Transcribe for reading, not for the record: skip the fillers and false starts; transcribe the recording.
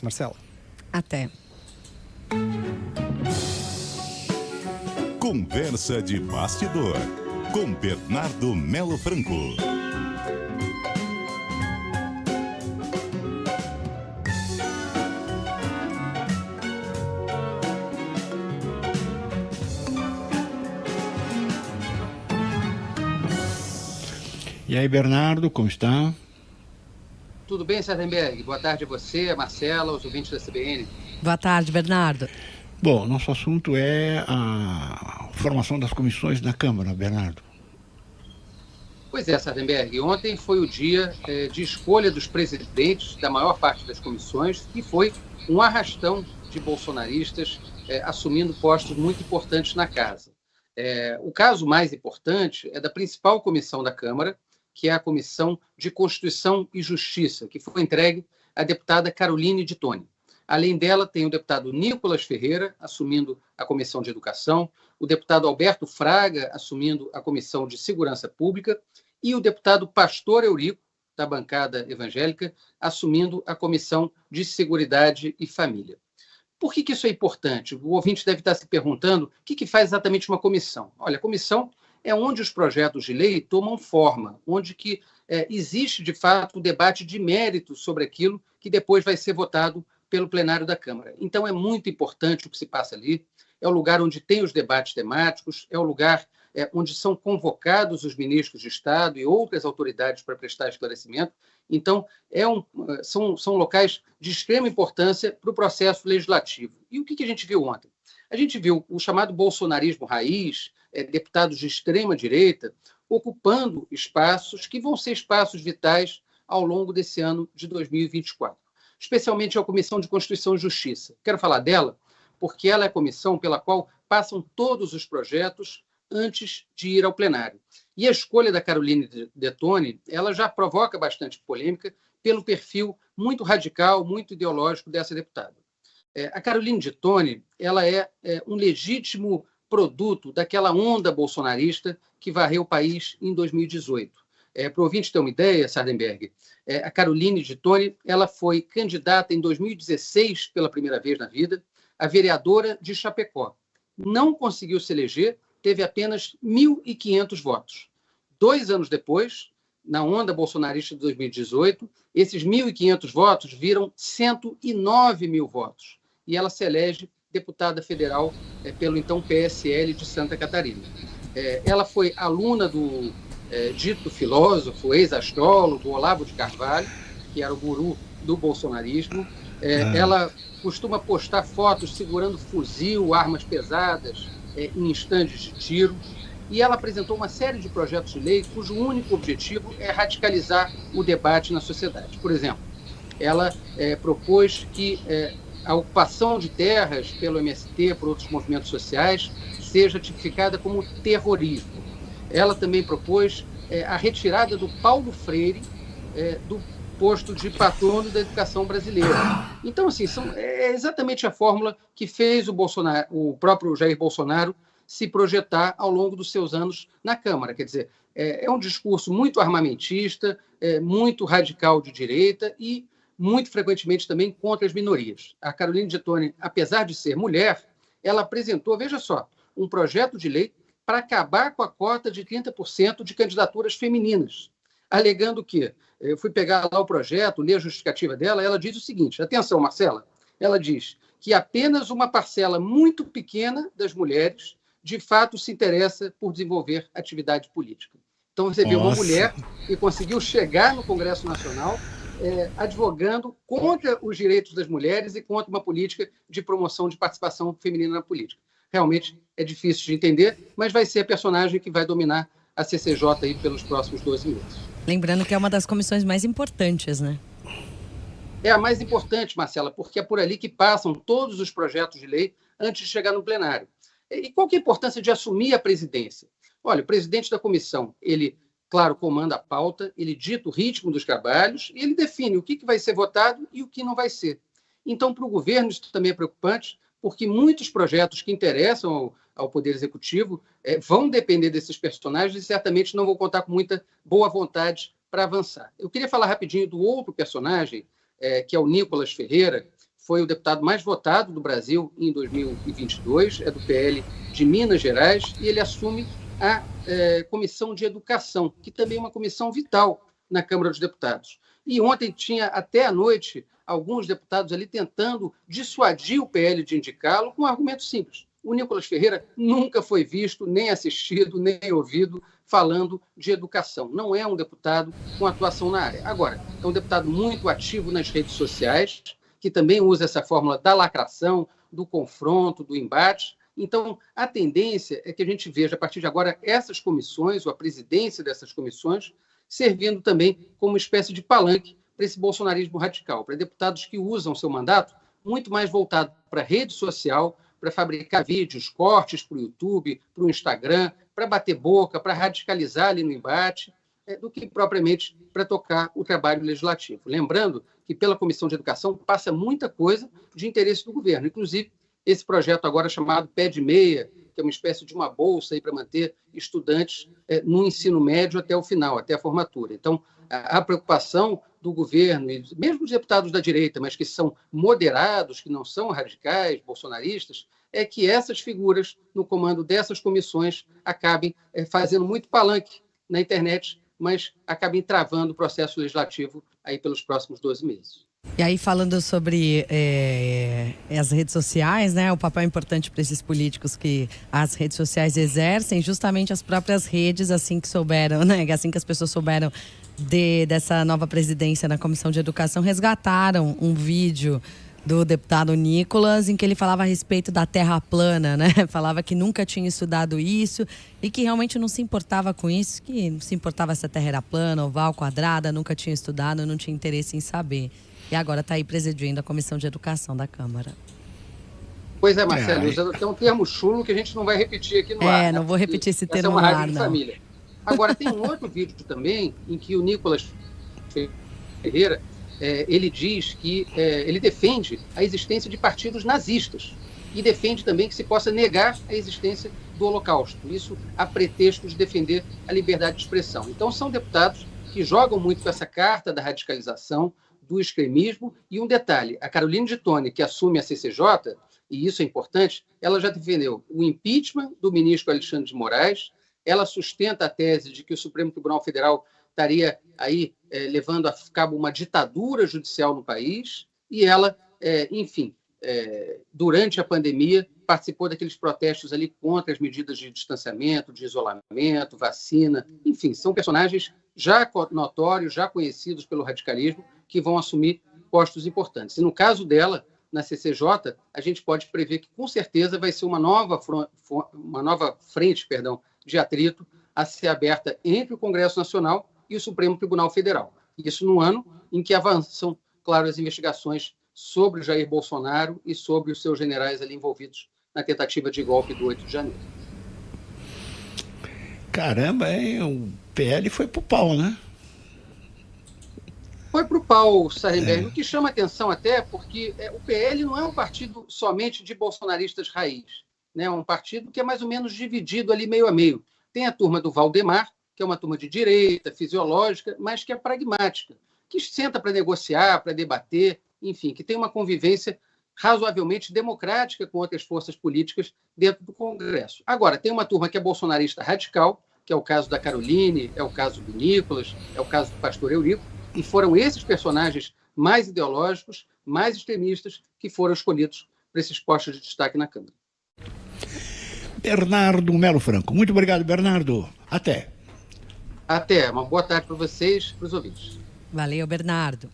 Marcelo. Até. Conversa de bastidor com Bernardo Melo Franco. E aí, Bernardo, como está? Tudo bem, Sardenberg? Boa tarde a você, a Marcela, aos ouvintes da CBN. Boa tarde, Bernardo. Bom, nosso assunto é a formação das comissões da Câmara, Bernardo. Pois é, Sardenberg. Ontem foi o dia de escolha dos presidentes da maior parte das comissões e foi um arrastão de bolsonaristas assumindo postos muito importantes na casa. O caso mais importante é da principal comissão da Câmara, que é a Comissão de Constituição e Justiça, que foi entregue à deputada Caroline de Toni. Além dela, tem o deputado Nicolas Ferreira, assumindo a Comissão de Educação, o deputado Alberto Fraga, assumindo a Comissão de Segurança Pública, e o deputado Pastor Eurico, da bancada evangélica, assumindo a Comissão de Seguridade e Família. Por que isso é importante? O ouvinte deve estar se perguntando o que faz exatamente uma comissão. Olha, a comissão é onde os projetos de lei tomam forma, onde que existe, de fato, um debate de mérito sobre aquilo que depois vai ser votado pelo plenário da Câmara. Então, é muito importante o que se passa ali, é o lugar onde tem os debates temáticos, é o lugar onde são convocados os ministros de Estado e outras autoridades para prestar esclarecimento. Então, são locais de extrema importância para o processo legislativo. E o que a gente viu ontem? A gente viu o chamado bolsonarismo raiz, deputados de extrema-direita, ocupando espaços que vão ser espaços vitais ao longo desse ano de 2024, especialmente a Comissão de Constituição e Justiça. Quero falar dela porque ela é a comissão pela qual passam todos os projetos antes de ir ao plenário. E a escolha da Caroline de Toni, ela já provoca bastante polêmica pelo perfil muito radical, muito ideológico dessa deputada. A Caroline de Toni, ela é um legítimo produto daquela onda bolsonarista que varreu o país em 2018. Para o ouvinte ter uma ideia, Sardenberg, a Caroline de Toni, ela foi candidata em 2016, pela primeira vez na vida, a vereadora de Chapecó. Não conseguiu se eleger, teve apenas 1.500 votos. 2 anos depois, na onda bolsonarista de 2018, esses 1.500 votos viram 109 mil votos. E ela se elege deputada federal pelo então PSL de Santa Catarina. Ela foi aluna do dito filósofo, ex-astrólogo Olavo de Carvalho, que era o guru do bolsonarismo. Ela costuma postar fotos segurando fuzil, armas pesadas, em estandes de tiro. E ela apresentou uma série de projetos de lei cujo único objetivo é radicalizar o debate na sociedade. Por exemplo, ela propôs que a ocupação de terras pelo MST, por outros movimentos sociais, seja tipificada como terrorismo. Ela também propôs a retirada do Paulo Freire do posto de patrono da educação brasileira. Então, assim, é exatamente a fórmula que fez o próprio Jair Bolsonaro se projetar ao longo dos seus anos na Câmara. Quer dizer, é um discurso muito armamentista, muito radical de direita e muito frequentemente também contra as minorias. A Caroline de Toni, apesar de ser mulher, ela apresentou, veja só, um projeto de lei para acabar com a cota de 30% de candidaturas femininas, alegando que, eu fui pegar lá o projeto, ler a justificativa dela, ela diz o seguinte, atenção, Marcela, ela diz que apenas uma parcela muito pequena das mulheres, de fato, se interessa por desenvolver atividade política. Então, você viu uma mulher que conseguiu chegar no Congresso Nacional advogando contra os direitos das mulheres e contra uma política de promoção de participação feminina na política. Realmente é difícil de entender, mas vai ser a personagem que vai dominar a CCJ aí pelos próximos 12 meses. Lembrando que é uma das comissões mais importantes, né? É a mais importante, Marcela, porque é por ali que passam todos os projetos de lei antes de chegar no plenário. E qual que é a importância de assumir a presidência? Olha, o presidente da comissão, ele, claro, comanda a pauta, ele dita o ritmo dos trabalhos e ele define o que vai ser votado e o que não vai ser. Então, para o governo, isso também é preocupante, porque muitos projetos que interessam ao Poder Executivo vão depender desses personagens e certamente não vão contar com muita boa vontade para avançar. Eu queria falar rapidinho do outro personagem, que é o Nicolas Ferreira, foi o deputado mais votado do Brasil em 2022, é do PL de Minas Gerais, e ele assume a Comissão de Educação, que também é uma comissão vital na Câmara dos Deputados. E ontem tinha até à noite alguns deputados ali tentando dissuadir o PL de indicá-lo com um argumento simples. O Nicolas Ferreira nunca foi visto, nem assistido, nem ouvido falando de educação. Não é um deputado com atuação na área. Agora, é um deputado muito ativo nas redes sociais, que também usa essa fórmula da lacração, do confronto, do embate. Então, a tendência é que a gente veja, a partir de agora, essas comissões, ou a presidência dessas comissões, servindo também como uma espécie de palanque para esse bolsonarismo radical, para deputados que usam seu mandato muito mais voltado para a rede social, para fabricar vídeos, cortes para o YouTube, para o Instagram, para bater boca, para radicalizar ali no embate, do que propriamente para tocar o trabalho legislativo. Lembrando que pela Comissão de Educação passa muita coisa de interesse do governo, inclusive esse projeto agora chamado Pé de Meia, que é uma espécie de uma bolsa para manter estudantes no ensino médio até o final, até a formatura. Então, a preocupação do governo, e mesmo os deputados da direita, mas que são moderados, que não são radicais, bolsonaristas, é que essas figuras no comando dessas comissões acabem fazendo muito palanque na internet, mas acabem travando o processo legislativo aí pelos próximos 12 meses. E aí, falando sobre as redes sociais, né, o papel importante para esses políticos que as redes sociais exercem, justamente as próprias redes, assim que souberam, né, assim que as pessoas souberam dessa nova presidência na Comissão de Educação, resgataram um vídeo do deputado Nicolas, em que ele falava a respeito da terra plana, né? Falava que nunca tinha estudado isso e que realmente não se importava com isso, que não se importava se a terra era plana, oval, quadrada, nunca tinha estudado, não tinha interesse em saber. E agora está aí presidindo a Comissão de Educação da Câmara. Pois é, Marcelo, usando até um termo chulo que a gente não vai repetir aqui no ar. Não vou repetir esse termo é uma no rádio ar, de não. família. Agora, tem um outro vídeo também em que o Nicolas Ferreira, ele diz que ele defende a existência de partidos nazistas e defende também que se possa negar a existência do Holocausto. Isso a pretexto de defender a liberdade de expressão. Então, são deputados que jogam muito com essa carta da radicalização, do extremismo. E um detalhe, a Caroline de Tone, que assume a CCJ, e isso é importante, ela já defendeu o impeachment do ministro Alexandre de Moraes, ela sustenta a tese de que o Supremo Tribunal Federal estaria aí levando a cabo uma ditadura judicial no país, e ela, enfim, durante a pandemia, participou daqueles protestos ali contra as medidas de distanciamento, de isolamento, vacina, enfim, são personagens já notórios, já conhecidos pelo radicalismo, que vão assumir postos importantes. E no caso dela, na CCJ, a gente pode prever que, com certeza, vai ser uma nova frente de atrito a ser aberta entre o Congresso Nacional e o Supremo Tribunal Federal. Isso no ano em que avançam, claro, as investigações sobre Jair Bolsonaro e sobre os seus generais ali envolvidos na tentativa de golpe do 8 de janeiro. Caramba, hein? O PL foi pro pau, né? Foi para o pau, Sarrenberg, o que chama atenção até porque o PL não é um partido somente de bolsonaristas raiz, né? É um partido que é mais ou menos dividido ali meio a meio. Tem a turma do Valdemar, que é uma turma de direita, fisiológica, mas que é pragmática, que senta para negociar, para debater, enfim, que tem uma convivência razoavelmente democrática com outras forças políticas dentro do Congresso. Agora, tem uma turma que é bolsonarista radical, que é o caso da Caroline, é o caso do Nicolas, é o caso do pastor Eurico, e foram esses personagens mais ideológicos, mais extremistas, que foram escolhidos para esses postos de destaque na Câmara. Bernardo Melo Franco. Muito obrigado, Bernardo. Até. Até. Uma boa tarde para vocês e para os ouvintes. Valeu, Bernardo.